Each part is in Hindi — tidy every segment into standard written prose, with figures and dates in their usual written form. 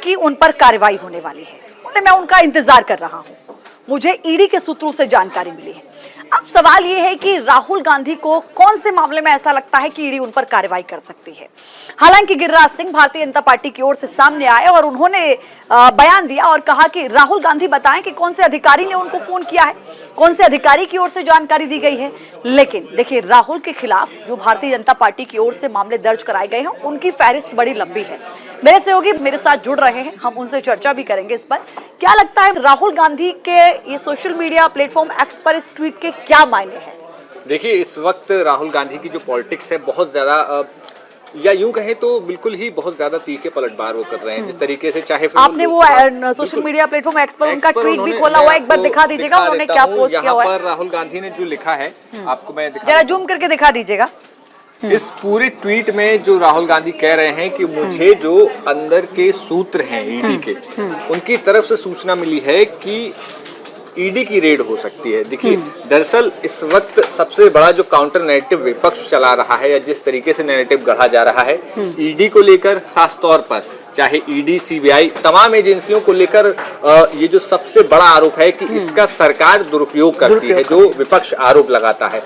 की उन पर कार्रवाई होने वाली है। मैं उनका इंतजार कर रहा हूं, मुझे ईडी के सूत्रों से जानकारी मिली है। अब सवाल यह है कि राहुल गांधी को कौन से मामले में ऐसा लगता है कि ईडी उन पर कार्रवाई कर सकती है। हालांकि गिरिराज सिंह भारतीय जनता पार्टी की ओर से सामने आए और उन्होंने बयान दिया और कहा कि राहुल गांधी बताएं कि कौन से अधिकारी ने उनको फोन किया है, कौन से अधिकारी की ओर से जानकारी दी गई है। लेकिन देखिए, राहुल के खिलाफ जो भारतीय जनता पार्टी की ओर से मामले दर्ज कराए गए हैं उनकी फहरिस्त बड़ी लंबी है। मेरे सहयोगी मेरे साथ जुड़ रहे हैं, हम उनसे चर्चा भी करेंगे इस पर। क्या लगता है राहुल गांधी के ये सोशल मीडिया प्लेटफॉर्म एक्स पर इस ट्वीट के क्या मायने हैं? देखिए, इस वक्त राहुल गांधी की जो पॉलिटिक्स है बहुत ज्यादा, या यूं कहें तो बिल्कुल ही बहुत ज्यादा तीखे पलटवार वो कर रहे हैं। जिस तरीके से चाहे आपने वो सोशल मीडिया प्लेटफॉर्म एक्स पर उनका ट्वीट भी खोला हुआ है, एक बार दिखा दीजिएगा उन्होंने क्या पोस्ट किया हुआ है। यहाँ पर राहुल गांधी ने जो लिखा है, आपको मैं जरा जूम करके दिखा दीजिएगा। इस पूरे ट्वीट में जो राहुल गांधी कह रहे हैं कि मुझे जो अंदर के सूत्र हैं ईडी के, उनकी तरफ से सूचना मिली है कि ईडी की रेड हो सकती है। देखिए, दरअसल इस वक्त सबसे बड़ा जो काउंटर नैरेटिव विपक्ष चला रहा है, या जिस तरीके से नैरेटिव गढ़ा जा रहा है ईडी को लेकर, खास तौर पर चाहे ईडी, सीबीआई, तमाम एजेंसियों को लेकर ये जो सबसे बड़ा आरोप है कि इसका सरकार दुरुपयोग करती है, जो विपक्ष आरोप लगाता है।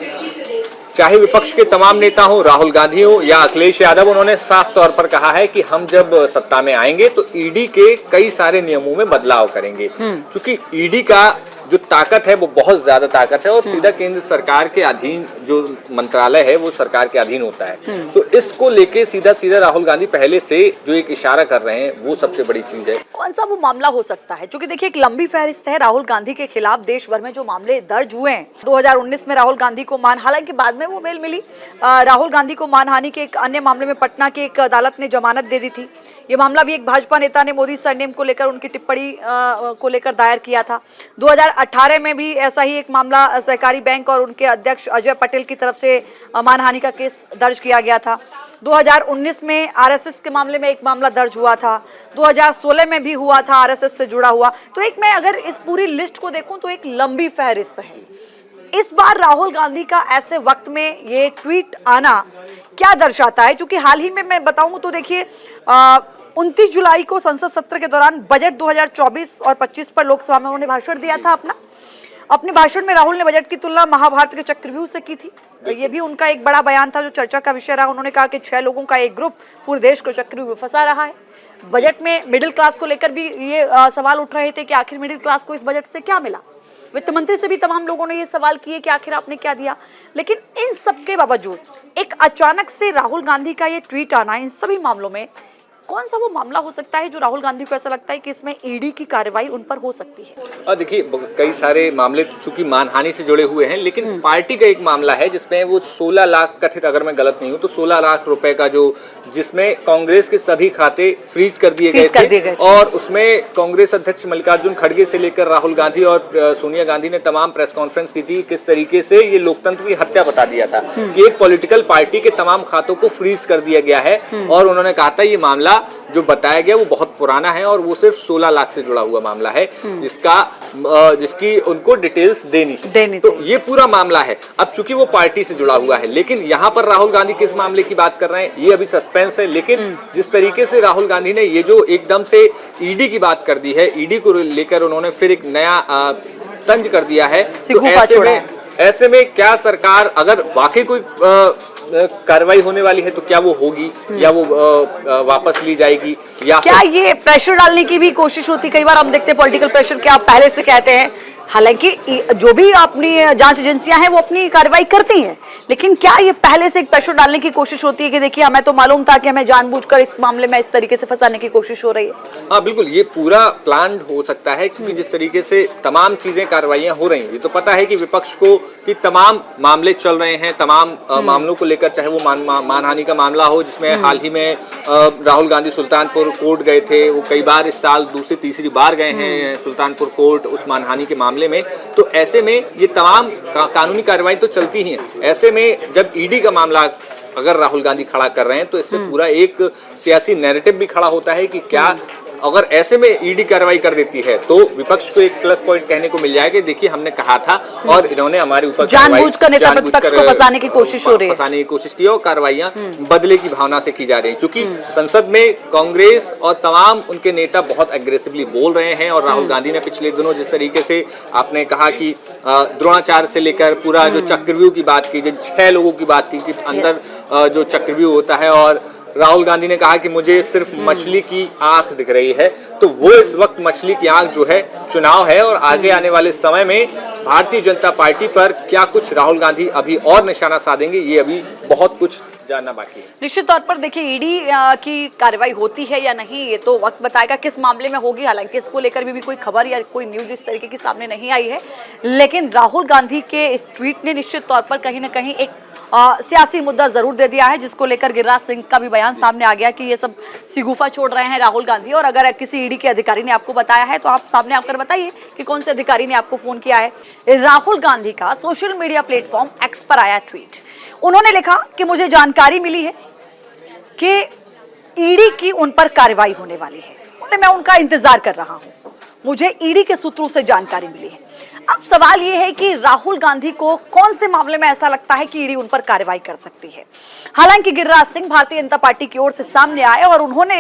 चाहे विपक्ष के तमाम नेता हो, राहुल गांधी हो या अखिलेश यादव, उन्होंने साफ तौर पर कहा है कि हम जब सत्ता में आएंगे तो ईडी के कई सारे नियमों में बदलाव करेंगे। क्योंकि ईडी का जो ताकत है वो बहुत ज्यादा ताकत है और सीधा केंद्र सरकार के अधीन जो मंत्रालय है वो सरकार के अधीन होता है। तो इसको लेके सीधा सीधा राहुल गांधी पहले से जो एक इशारा कर रहे हैं वो सबसे बड़ी चीज है। कौन सा वो मामला हो सकता है? क्योंकि देखिए, एक लंबी फहरिस्त है राहुल गांधी के खिलाफ। देश भर में जो मामले दर्ज हुए हैं, 2019 में राहुल गांधी को हालांकि बाद में वो बेल मिली, राहुल गांधी को मानहानि के एक अन्य मामले में पटना की एक अदालत ने जमानत दे दी थी। ये मामला भी एक भाजपा नेता ने मोदी सरनेम को लेकर उनकी टिप्पणी को लेकर दायर किया था। 2018 में भी ऐसा ही एक मामला सहकारी बैंक और उनके अध्यक्ष अजय पटेल की तरफ से मानहानि का केस दर्ज किया गया था। 2019 में आरएसएस के मामले में एक मामला दर्ज हुआ था। 2016 में भी हुआ था आरएसएस से जुड़ा हुआ। तो एक मैं अगर इस पूरी लिस्ट को देखूं तो एक लंबी फहरिस्त है। इस बार राहुल गांधी का ऐसे वक्त में ये ट्वीट आना क्या दर्शाता है? क्योंकि हाल ही में मैं बताऊं तो देखिए, 29 जुलाई को संसद सत्र के दौरान बजट 2024 और 25 पर लोकसभा में उन्होंने भाषण दिया था। अपने भाषण में राहुल ने बजट की तुलना महाभारत के चक्रव्यूह से की थी। ये भी उनका एक बड़ा बयान था जो चर्चा का विषय रहा। उन्होंने कहा कि 6 लोगों का एक ग्रुप पूरे देश को चक्रव्यूह में फंसा रहा है। बजट में मिडिल क्लास को लेकर भी ये सवाल उठ रहे थे कि आखिर मिडिल क्लास को इस बजट से क्या मिला। वित्त मंत्री से भी तमाम लोगों ने ये सवाल किए कि आखिर आपने क्या दिया। लेकिन इन सब के बावजूद एक अचानक से राहुल गांधी का ये ट्वीट आना, इन सभी मामलों में कौन सा वो मामला हो सकता है जो राहुल गांधी को ऐसा लगता है कि इसमें ईडी की कार्रवाई उन पर हो सकती है? देखिए, कई सारे मामले चूंकि मानहानि से जुड़े हुए हैं, लेकिन पार्टी का एक मामला है जिसमें वो 16 लाख कथित, अगर मैं गलत नहीं हूं तो 16 लाख रुपए का, जो जिसमें कांग्रेस के सभी खाते फ्रीज कर दिए गए थे। और उसमें कांग्रेस अध्यक्ष मल्लिकार्जुन खड़गे से लेकर राहुल गांधी और सोनिया गांधी ने तमाम प्रेस कॉन्फ्रेंस की थी। किस तरीके से ये लोकतंत्र की हत्या बता दिया था कि एक पॉलिटिकल पार्टी के तमाम खातों को फ्रीज कर दिया गया है। और उन्होंने कहा था ये मामला जो बताया गया वो बहुत पुराना है और वो सिर्फ 16 लाख से जुड़ा हुआ मामला है, जिसकी उनको डिटेल्स देनी तो ये पूरा मामला है। अब चूंकि वो पार्टी से जुड़ा हुआ है, लेकिन यहाँ पर राहुल गांधी किस मामले की बात कर रहे हैं ये अभी सस्पेंस है। लेकिन जिस तरीके से राहुल गांधी ने ये जो एकदम से ईडी की बात कर दी है, ईडी को लेकर उन्होंने फिर एक नया तंज कर दिया है, तो ऐसे में क्या सरकार, अगर वाकई कोई कार्रवाई होने वाली है तो क्या वो होगी या वो वापस ली जाएगी, या क्या ये प्रेशर डालने की भी कोशिश होती? कई बार हम देखते हैं पॉलिटिकल प्रेशर के, आप पहले से कहते हैं, हालांकि जो भी अपनी जांच एजेंसियां हैं वो अपनी कार्रवाई करती हैं, लेकिन क्या ये पहले से एक प्रेशर डालने की कोशिश होती है कि देखिए हमें तो मालूम था कि हमें जानबूझकर इस मामले में इस तरीके से फंसाने की कोशिश हो रही है? हाँ बिल्कुल, ये पूरा प्लान हो सकता है, क्योंकि जिस तरीके से तमाम चीजें कार्रवाइयां हो रही हैं, ये तो पता है कि विपक्ष को कि तमाम मामले चल रहे हैं, तमाम मामलों को लेकर, चाहे वो मानहानि का मामला हो जिसमें हाल ही में राहुल गांधी सुल्तानपुर कोर्ट गए थे, वो कई बार इस साल दूसरी तीसरी बार गए हैं सुल्तानपुर कोर्ट उस मानहानि के मामले में। तो ऐसे में ये तमाम कानूनी कार्रवाई तो चलती ही है। ऐसे में जब ईडी का मामला अगर राहुल गांधी खड़ा कर रहे हैं तो इससे पूरा एक सियासी नैरेटिव भी खड़ा होता है कि क्या अगर ऐसे में ईडी कार्रवाई कर देती है तो विपक्ष को एक प्लस पॉइंट कहने को मिल जाएगा, देखिए हमने कहा था और इन्होंने हमारे ऊपर जानबूझकर नेता प्रतिपक्ष को फंसाने की कोशिश हो रही है, फंसाने की कोशिश की और कार्रवाइयां बदले की भावना से की जा रही है। क्योंकि संसद में कांग्रेस और तमाम उनके नेता बहुत एग्रेसिवली बोल रहे हैं और राहुल गांधी ने पिछले दिनों जिस तरीके से आपने कहा कि द्रोणाचार्य से लेकर पूरा जो चक्रव्यूह की बात की, जो 6 लोगों की बात की कि अंदर जो चक्रव्यूह होता है, और राहुल गांधी ने कहा कि मुझे सिर्फ मछली की आंख दिख रही है, तो वो इस वक्त मछली की आंख जो है चुनाव है और आगे आने वाले समय में भारतीय जनता पार्टी पर क्या कुछ राहुल गांधी अभी और निशाना साधेंगे, ये अभी बहुत कुछ जानना बाकी है। निश्चित तौर पर देखिए ईडी की कार्रवाई होती है या नहीं ये तो वक्त बताएगा किस मामले में होगी। हालांकि इसको लेकर भी कोई खबर या कोई न्यूज इस तरीके की सामने नहीं आई है, लेकिन राहुल गांधी के इस ट्वीट ने निश्चित तौर पर कहीं ना कहीं एक सियासी मुद्दा जरूर दे दिया है, जिसको लेकर गिरिराज सिंह का भी बयान सामने आ गया कि ये सब सिगुफा छोड़ रहे हैं राहुल गांधी। और अगर किसी ईडी के अधिकारी ने आपको बताया है तो आप सामने आकर बताइए कि कौन से अधिकारी ने आपको फोन किया है। राहुल गांधी का सोशल मीडिया प्लेटफॉर्म एक्स पर आया ट्वीट। उन्होंने लिखा कि मुझे जानकारी मिली है कि ईडी की उन पर कार्रवाई होने वाली है और मैं उनका इंतजार कर रहा हूं। मुझे ईडी के सूत्रों से जानकारी मिली है। अब सवाल यह है कि राहुल गांधी को कौन से मामले में ऐसा लगता है कि ईडी उन पर कार्रवाई कर सकती है। हालांकि गिरिराज सिंह भारतीय जनता पार्टी की ओर से सामने आए और उन्होंने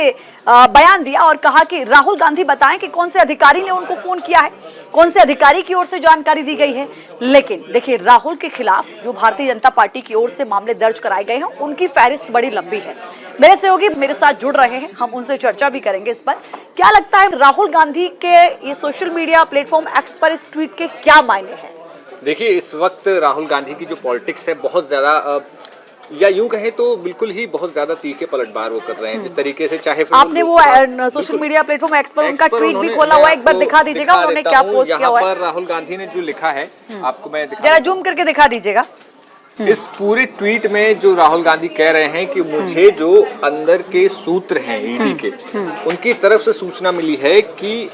बयान दिया और कहा कि राहुल गांधी बताएं कि कौन से अधिकारी ने उनको फोन किया है, कौन से अधिकारी की ओर से जानकारी दी गई है। लेकिन देखिए राहुल के खिलाफ जो भारतीय जनता पार्टी की ओर से मामले दर्ज कराए गए हैं उनकी फहरिस्त बड़ी लंबी है। मेरे सहयोगी मेरे साथ जुड़ रहे हैं, हम उनसे चर्चा भी करेंगे इस पर। क्या लगता है राहुल गांधी के ये सोशल मीडिया प्लेटफॉर्म एक्स पर इस ट्वीट के क्या मायने हैं? देखिए इस वक्त राहुल गांधी की जो पॉलिटिक्स है बहुत ज्यादा या यूं कहें तो बिल्कुल ही बहुत ज्यादा तीखे पलटवार वो कर रहे हैं। जिस तरीके से चाहे आपने वो सोशल मीडिया प्लेटफॉर्म एक्स पर उनका ट्वीट भी खोला हुआ है, एक बार दिखा दीजिएगा उन्होंने क्या पोस्ट किया हुआ है। राहुल गांधी ने जो लिखा है आपको मैं जरा जूम करके दिखा दीजिएगा। इस पूरे ट्वीट में जो राहुल गांधी कह रहे हैं कि मुझे जो अंदर के सूत्र हैं ईडी के, उनकी तरफ से सूचना मिली है कि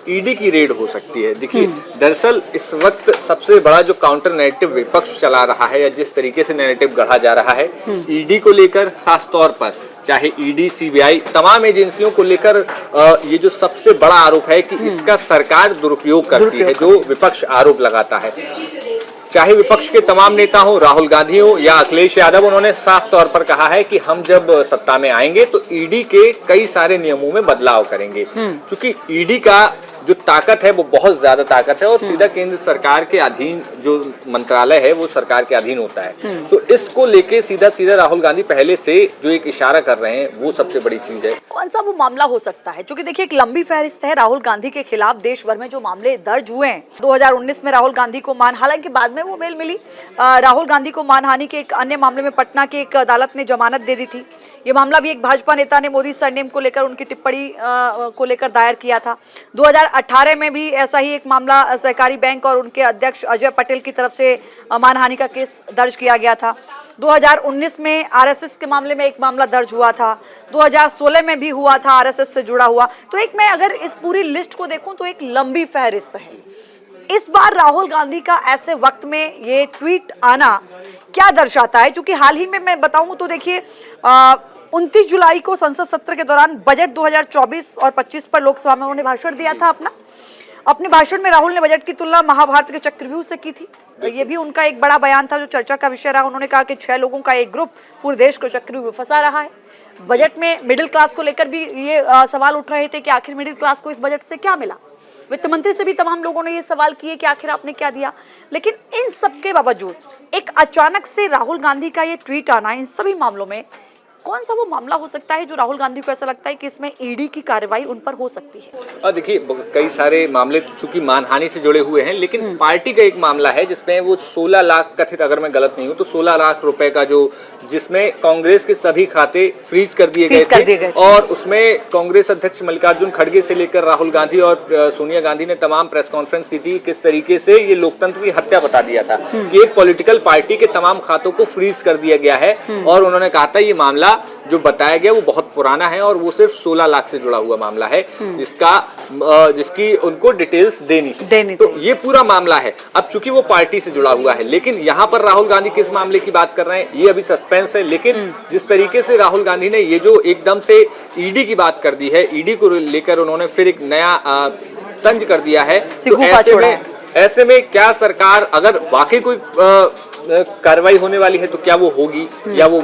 ईडी की रेड हो सकती है। देखिए दरअसल इस वक्त सबसे बड़ा जो काउंटर नैरेटिव विपक्ष चला रहा है या जिस तरीके से नैरेटिव गढ़ा जा रहा है ईडी को लेकर, खास तौर पर चाहे ईडी सीबीआई तमाम एजेंसियों को लेकर ये जो सबसे बड़ा आरोप है कि इसका सरकार दुरुपयोग करती है, जो विपक्ष आरोप लगाता है। चाहे विपक्ष के तमाम नेता हो, राहुल गांधी हो या अखिलेश यादव, उन्होंने साफ तौर पर कहा है कि हम जब सत्ता में आएंगे तो ईडी के कई सारे नियमों में बदलाव करेंगे। क्योंकि ईडी का जो ताकत है वो बहुत ज्यादा ताकत है और सीधा केंद्र सरकार के अधीन जो मंत्रालय है वो सरकार के अधीन होता है। तो इसको लेके सीधा सीधा राहुल गांधी पहले से जो एक इशारा कर रहे हैं वो सबसे बड़ी चीज है। कौन सा वो मामला हो सकता है? क्योंकि देखिए एक लंबी फहरिस्त है राहुल गांधी के खिलाफ देश भर में जो मामले दर्ज हुए हैं। 2019 में राहुल गांधी को हालांकि बाद में वो बेल मिली, राहुल गांधी को मानहानि के एक अन्य मामले में पटना की एक अदालत ने जमानत दे दी थी। ये मामला भी एक भाजपा नेता ने मोदी सरनेम को लेकर उनकी टिप्पणी को लेकर दायर किया था। 2018 में भी ऐसा ही एक मामला सहकारी बैंक और उनके अध्यक्ष अजय पटेल की तरफ से मानहानि का केस दर्ज किया गया था। 2019 में आरएसएस के मामले में एक मामला दर्ज हुआ था। 2016 में भी हुआ था आरएसएस से जुड़ा हुआ। तो एक मैं अगर इस पूरी लिस्ट को देखूं तो एक लंबी फहरिस्त है। इस बार राहुल गांधी का ऐसे वक्त में ये ट्वीट आना क्या दर्शाता है? क्योंकि हाल ही में मैं बताऊं तो देखिए 29 जुलाई को संसद सत्र के दौरान बजट 2024 और 25 पर लोकसभा में उन्होंने भाषण दिया था। अपने भाषण में राहुल ने बजट की तुलना महाभारत के चक्रव्यूह से की थी। तो ये भी उनका एक बड़ा बयान था जो चर्चा का विषय रहा। उन्होंने कहा कि 6 लोगों का एक ग्रुप पूरे देश को चक्रव्यूह में फंसा रहा है। बजट में मिडिल क्लास को लेकर भी ये सवाल उठ रहे थे कि आखिर मिडिल क्लास को इस बजट से क्या मिला। वित्त मंत्री से भी तमाम लोगों ने ये सवाल किए कि आखिर आपने क्या दिया। लेकिन इन सब के बावजूद एक अचानक से राहुल गांधी का ये ट्वीट आना, इन सभी मामलों में कौन सा वो मामला हो सकता है जो राहुल गांधी को ऐसा लगता है कि इसमें ईडी की कार्रवाई उन पर हो सकती है? देखिए कई सारे मामले चूंकि मानहानि से जुड़े हुए हैं, लेकिन पार्टी का एक मामला है जिसमें वो 16 लाख कथित, अगर मैं गलत नहीं हूं तो 16 लाख रुपए का जो जिसमें कांग्रेस के सभी खाते फ्रीज कर दिए गए थे। और उसमें कांग्रेस अध्यक्ष मल्लिकार्जुन खड़गे से लेकर राहुल गांधी और सोनिया गांधी ने तमाम प्रेस कॉन्फ्रेंस की थी। किस तरीके से ये लोकतंत्र की हत्या बता दिया था कि एक पॉलिटिकल पार्टी के तमाम खातों को फ्रीज कर दिया गया है। और उन्होंने कहा था ये मामला मामला जो बताया गया वो बहुत पुराना है और वो सिर्फ 16 लाख से जुड़ा हुआ मामला है, जिसकी उनको डिटेल्स देनी तो ये पूरा मामला है। अब चूंकि वो पार्टी से जुड़ा हुआ है, लेकिन यहाँ पर राहुल गांधी किस मामले की बात कर रहे हैं ये अभी सस्पेंस है। लेकिन जिस तरीके से राहुल गांधी ने ये जो एकदम से ईडी की बात कर दी है, ईडी को लेकर उन्होंने फिर एक नया तंज कर दिया है, तो ऐसे में क्या सरकार अगर वाकई कोई कार्रवाई होने वाली है तो क्या वो होगी या वो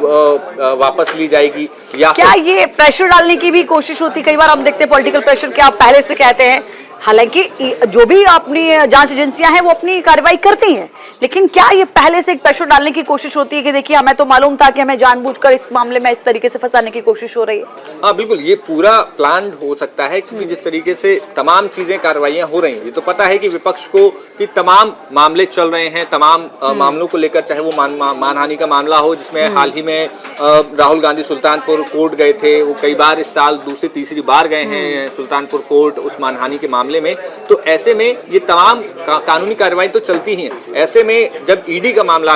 वापस ली जाएगी, या क्या ये प्रेशर डालने की भी कोशिश होती? कई बार हम देखते हैं पॉलिटिकल प्रेशर के, आप पहले से कहते हैं, हालांकि जो भी अपनी जांच एजेंसियां हैं वो अपनी कार्रवाई करती हैं, लेकिन क्या ये पहले से एक प्रेशर डालने की कोशिश होती है कि देखिए हमें तो मालूम था कि हमें जानबूझकर इस मामले में इस तरीके से फंसाने की कोशिश हो रही है? हाँ बिल्कुल, ये पूरा प्लान हो सकता है, क्योंकि जिस तरीके से तमाम चीजें कार्रवाइयां हो रही हैं, ये तो पता है कि विपक्ष को कि तमाम मामले चल रहे हैं, तमाम मामलों को लेकर, चाहे वो मानहानि का मामला हो जिसमें हाल ही में राहुल गांधी सुल्तानपुर कोर्ट गए थे, वो कई बार इस साल दूसरी तीसरी बार गए हैं सुल्तानपुर कोर्ट उस मानहानि के मामले में। तो ऐसे में ये तमाम कानूनी कार्रवाई तो चलती ही है। ऐसे में जब ईडी का मामला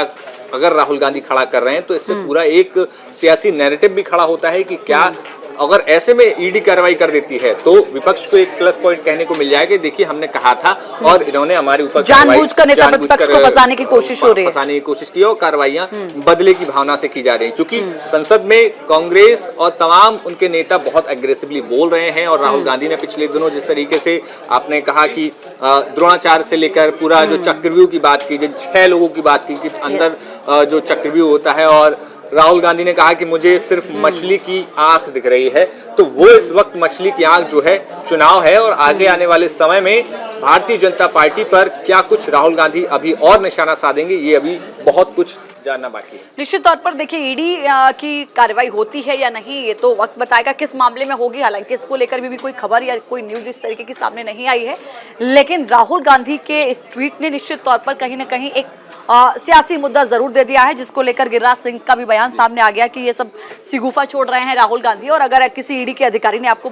अगर राहुल गांधी खड़ा कर रहे हैं तो इससे पूरा एक सियासी नैरेटिव भी खड़ा होता है कि क्या अगर ऐसे में ईडी कार्रवाई कर देती है तो विपक्ष को एक प्लस पॉइंट कहने को मिल जाएगा, देखिए हमने कहा था और इन्होंने हमारे ऊपर जानबूझकर नेता प्रतिपक्ष को फंसाने की कोशिश हो रही है, फंसाने की कोशिश की और कार्रवाइयां बदले की भावना से की जा रही है। क्योंकि संसद में कांग्रेस और तमाम उनके नेता बहुत एग्रेसिवली बोल रहे हैं और राहुल गांधी ने पिछले दिनों जिस तरीके से आपने कहा कि द्रोणाचार्य से लेकर पूरा जो चक्रव्यूह की बात की, जिन 6 लोगों की बात की कि अंदर जो चक्रव्यूह होता है, और राहुल गांधी ने कहा कि मुझे सिर्फ मछली की आंख दिख रही है, तो वो इस वक्त मछली की आंख जो है चुनाव है और आगे आने वाले समय में भारतीय जनता पार्टी पर क्या कुछ राहुल गांधी अभी और निशाना साधेंगे, ये अभी बहुत कुछ जानना बाकी है। निश्चित तौर पर देखिए ईडी की कार्रवाई होती है या नहीं ये तो वक्त बताएगा, किस मामले में होगी। हालांकि इसको लेकर भी कोई खबर या कोई न्यूज इस तरीके की सामने नहीं आई है, लेकिन राहुल गांधी के इस ट्वीट ने निश्चित तौर पर कहीं ना कहीं एक सियासी मुद्दा जरूर दे दिया है, जिसको लेकर गिरिराज सिंह का भी बयान सामने आ गया कि ये सब सिगुफा छोड़ रहे हैं राहुल गांधी। और अगर किसी ईडी के अधिकारी ने आपको